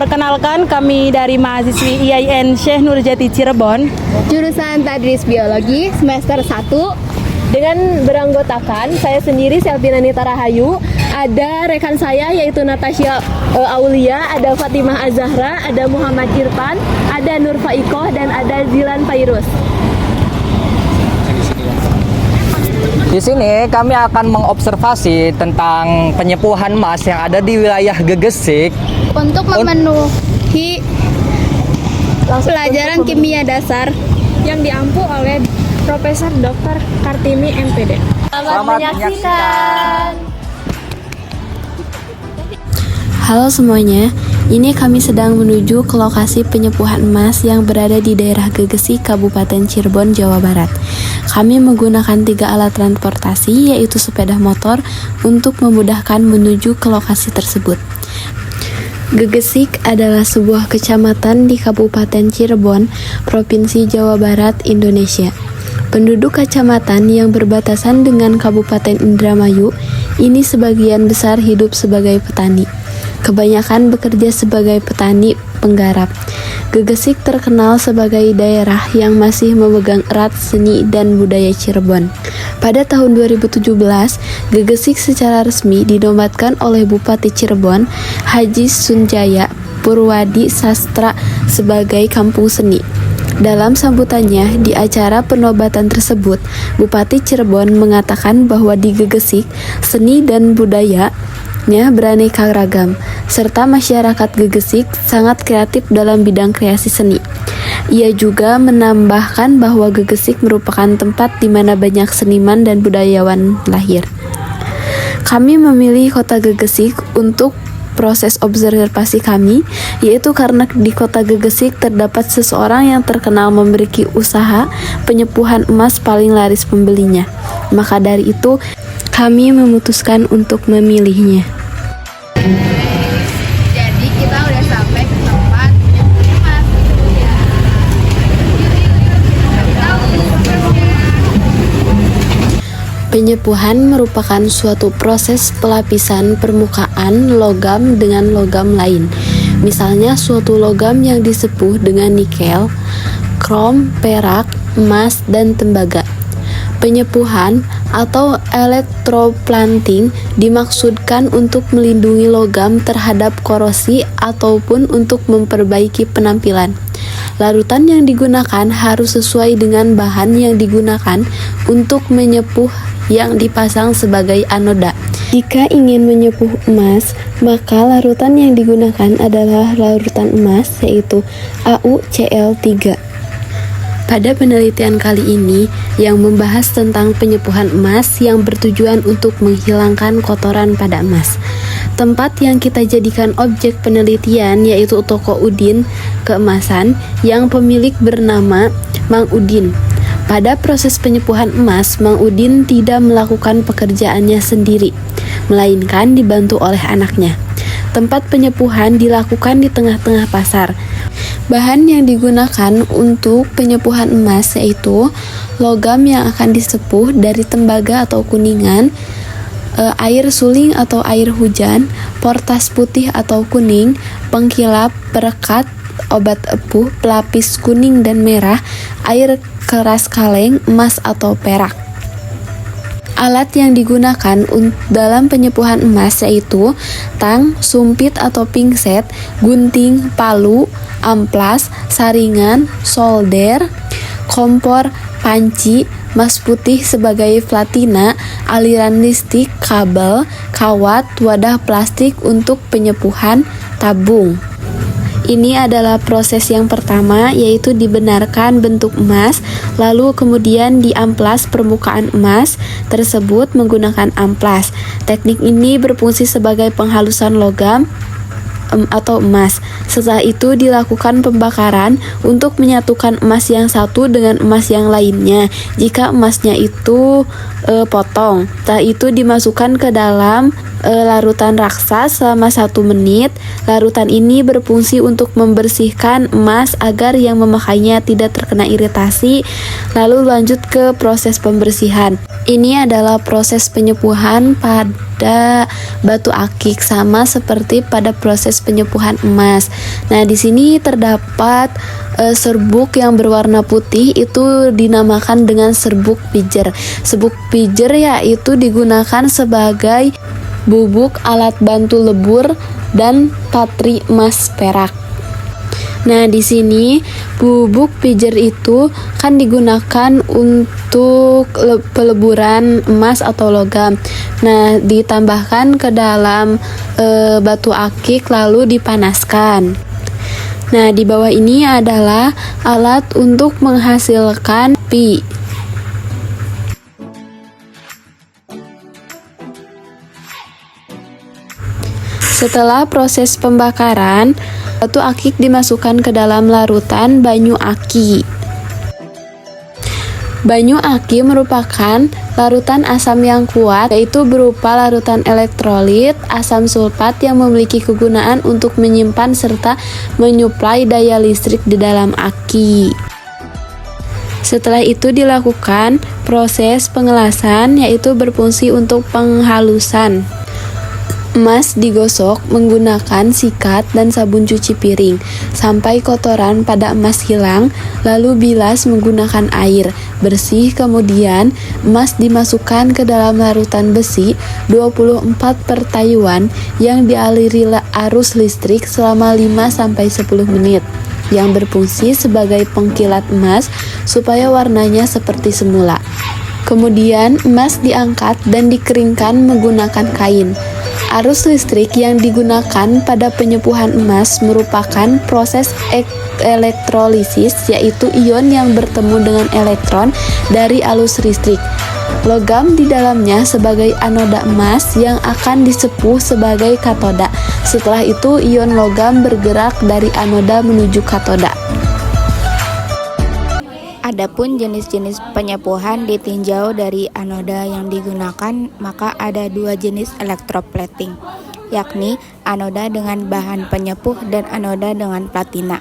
Perkenalkan, kami dari mahasiswi IAIN Syekh Nurjati Cirebon, jurusan Tadris Biologi semester 1. Dengan beranggotakan saya sendiri Selviana Nita Rahayu, ada rekan saya yaitu Natasha Aulia, ada Fatimah Azahra, ada Muhammad Irfan, ada Nur Faikoh, dan ada Zilan Fairuz. Di sini kami akan mengobservasi tentang penyepuhan emas yang ada di wilayah Gegesik Untuk memenuhi pelajaran kimia dasar yang diampu oleh Profesor Dr. Kartini MPD. Selamat menyaksikan. Halo semuanya, ini kami sedang menuju ke lokasi penyepuhan emas yang berada di daerah Gegesik, Kabupaten Cirebon, Jawa Barat. Kami menggunakan 3 alat transportasi, yaitu sepeda motor, untuk memudahkan menuju ke lokasi tersebut. Gegesik adalah sebuah kecamatan di Kabupaten Cirebon, Provinsi Jawa Barat, Indonesia. Penduduk kecamatan yang berbatasan dengan Kabupaten Indramayu ini sebagian besar hidup sebagai petani. Kebanyakan bekerja sebagai petani penggarap. Gegesik terkenal sebagai daerah yang masih memegang erat seni dan budaya Cirebon. Pada tahun 2017, Gegesik secara resmi dinobatkan oleh Bupati Cirebon, Haji Sunjaya Purwadi Sastra sebagai kampung seni. Dalam sambutannya di acara penobatan tersebut, Bupati Cirebon mengatakan bahwa di Gegesik, seni dan budayanya beraneka ragam, serta masyarakat Gegesik sangat kreatif dalam bidang kreasi seni. Ia juga menambahkan bahwa Gegesik merupakan tempat di mana banyak seniman dan budayawan lahir. Kami memilih kota Gegesik untuk proses observasi kami, yaitu karena di kota Gegesik terdapat seseorang yang terkenal memiliki usaha penyepuhan emas paling laris pembelinya. Maka dari itu, kami memutuskan untuk memilihnya. Jadi kita udah sampai ke tempat penyepuhan emas. Penyepuhan merupakan suatu proses pelapisan permukaan logam dengan logam lain. Misalnya suatu logam yang disepuh dengan nikel, krom, perak, emas, dan tembaga. Penyepuhan atau electroplanting dimaksudkan untuk melindungi logam terhadap korosi ataupun untuk memperbaiki penampilan. Larutan yang digunakan harus sesuai dengan bahan yang digunakan untuk menyepuh yang dipasang sebagai anoda. Jika ingin menyepuh emas, maka larutan yang digunakan adalah larutan emas, yaitu AuCl3. Pada penelitian kali ini yang membahas tentang penyepuhan emas yang bertujuan untuk menghilangkan kotoran pada emas. Tempat yang kita jadikan objek penelitian yaitu toko Udin Keemasan yang pemilik bernama Mang Udin. Pada proses penyepuhan emas, Mang Udin tidak melakukan pekerjaannya sendiri, melainkan dibantu oleh anaknya. Tempat penyepuhan dilakukan di tengah-tengah pasar. Bahan yang digunakan untuk penyepuhan emas yaitu logam yang akan disepuh dari tembaga atau kuningan, air suling atau air hujan, portas putih atau kuning, pengkilap, perekat, obat epuh, pelapis kuning dan merah, air keras kaleng, emas atau perak. Alat yang digunakan dalam penyepuhan emas yaitu tang, sumpit atau pingset, gunting, palu, amplas, saringan, solder, kompor, panci, emas putih sebagai platina, aliran listrik, kabel, kawat, wadah plastik untuk penyepuhan, tabung. Ini adalah proses yang pertama, yaitu dibenarkan bentuk emas, lalu kemudian diamplas permukaan emas tersebut menggunakan amplas. Teknik ini berfungsi sebagai penghalusan logam atau emas. Setelah itu dilakukan pembakaran untuk menyatukan emas yang satu dengan emas yang lainnya. Jika emasnya itu potong, setelah itu dimasukkan ke dalam larutan raksa selama 1 menit. Larutan ini berfungsi untuk membersihkan emas agar yang memakainya tidak terkena iritasi. Lalu lanjut ke proses pembersihan. Ini adalah proses penyepuhan pada batu akik, sama seperti pada proses penyepuhan emas. Nah, di sini terdapat serbuk yang berwarna putih, itu dinamakan dengan serbuk pijer. Serbuk pijer yaitu digunakan sebagai bubuk alat bantu lebur dan patri emas perak. Nah, di sini bubuk pijer itu kan digunakan untuk peleburan emas atau logam. Nah, ditambahkan ke dalam batu akik lalu dipanaskan. Nah, di bawah ini adalah alat untuk menghasilkan api. Setelah proses pembakaran, batu akik dimasukkan ke dalam larutan banyu aki. Banyu aki merupakan larutan asam yang kuat, yaitu berupa larutan elektrolit, asam sulfat yang memiliki kegunaan untuk menyimpan serta menyuplai daya listrik di dalam aki. Setelah itu dilakukan proses pengelasan, yaitu berfungsi untuk penghalusan. Emas digosok menggunakan sikat dan sabun cuci piring sampai kotoran pada emas hilang, lalu bilas menggunakan air bersih. Kemudian emas dimasukkan ke dalam larutan besi 24 pertayuan yang dialiri arus listrik selama 5-10 menit, yang berfungsi sebagai pengkilat emas supaya warnanya seperti semula. Kemudian emas diangkat dan dikeringkan menggunakan kain. Arus listrik yang digunakan pada penyepuhan emas merupakan proses elektrolisis, yaitu ion yang bertemu dengan elektron dari arus listrik. Logam di dalamnya sebagai anoda emas yang akan disepuh sebagai katoda. Setelah itu ion logam bergerak dari anoda menuju katoda. Adapun jenis-jenis penyepuhan ditinjau dari anoda yang digunakan, maka ada 2 jenis electroplating, yakni anoda dengan bahan penyepuh dan anoda dengan platina.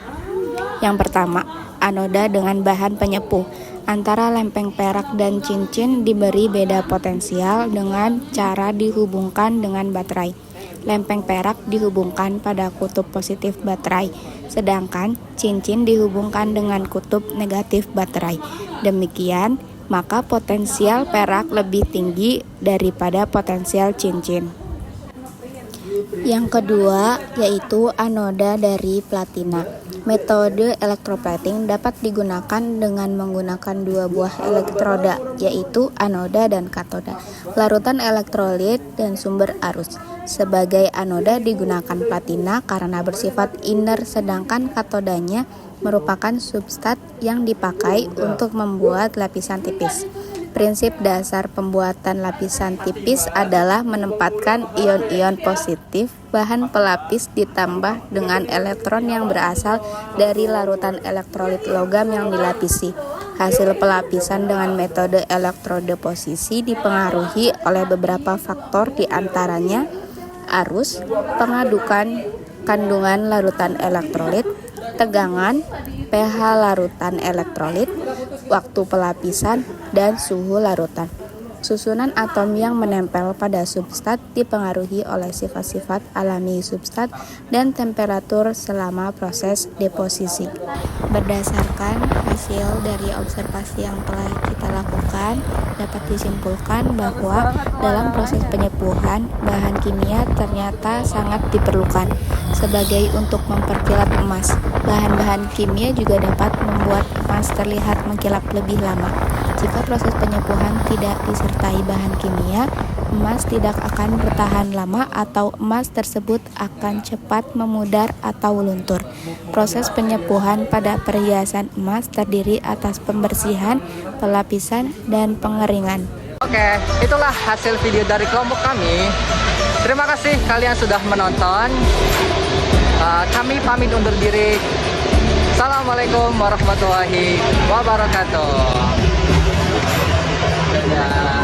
Yang pertama, anoda dengan bahan penyepuh. Antara lempeng perak dan cincin diberi beda potensial dengan cara dihubungkan dengan baterai. Lempeng perak dihubungkan pada kutub positif baterai, sedangkan cincin dihubungkan dengan kutub negatif baterai. Demikian, maka potensial perak lebih tinggi daripada potensial cincin. Yang kedua, yaitu anoda dari platina. Metode electroplating dapat digunakan dengan menggunakan 2 buah elektroda, yaitu anoda dan katoda, larutan elektrolit dan sumber arus. Sebagai anoda digunakan platina karena bersifat inner, sedangkan katodanya merupakan substrat yang dipakai untuk membuat lapisan tipis. Prinsip dasar pembuatan lapisan tipis adalah menempatkan ion-ion positif bahan pelapis ditambah dengan elektron yang berasal dari larutan elektrolit logam yang dilapisi. Hasil pelapisan dengan metode elektrodeposisi dipengaruhi oleh beberapa faktor, diantaranya arus, pengadukan kandungan larutan elektrolit, tegangan, pH larutan elektrolit, waktu pelapisan, dan suhu larutan. Susunan atom yang menempel pada substrat dipengaruhi oleh sifat-sifat alami substrat dan temperatur selama proses deposisi. Berdasarkan hasil dari observasi yang telah kita lakukan, dapat disimpulkan bahwa dalam proses penyepuhan, bahan kimia ternyata sangat diperlukan sebagai untuk memperkilat emas. Bahan-bahan kimia juga dapat membuat emas terlihat mengkilap lebih lama. Jika proses penyepuhan tidak disertai bahan kimia, emas tidak akan bertahan lama atau emas tersebut akan cepat memudar atau luntur. Proses penyepuhan pada perhiasan emas terdiri atas pembersihan, pelapisan, dan pengeringan. Oke, itulah hasil video dari kelompok kami. Terima kasih kalian sudah menonton. Kami pamit undur diri. Assalamualaikum warahmatullahi wabarakatuh. Dadah.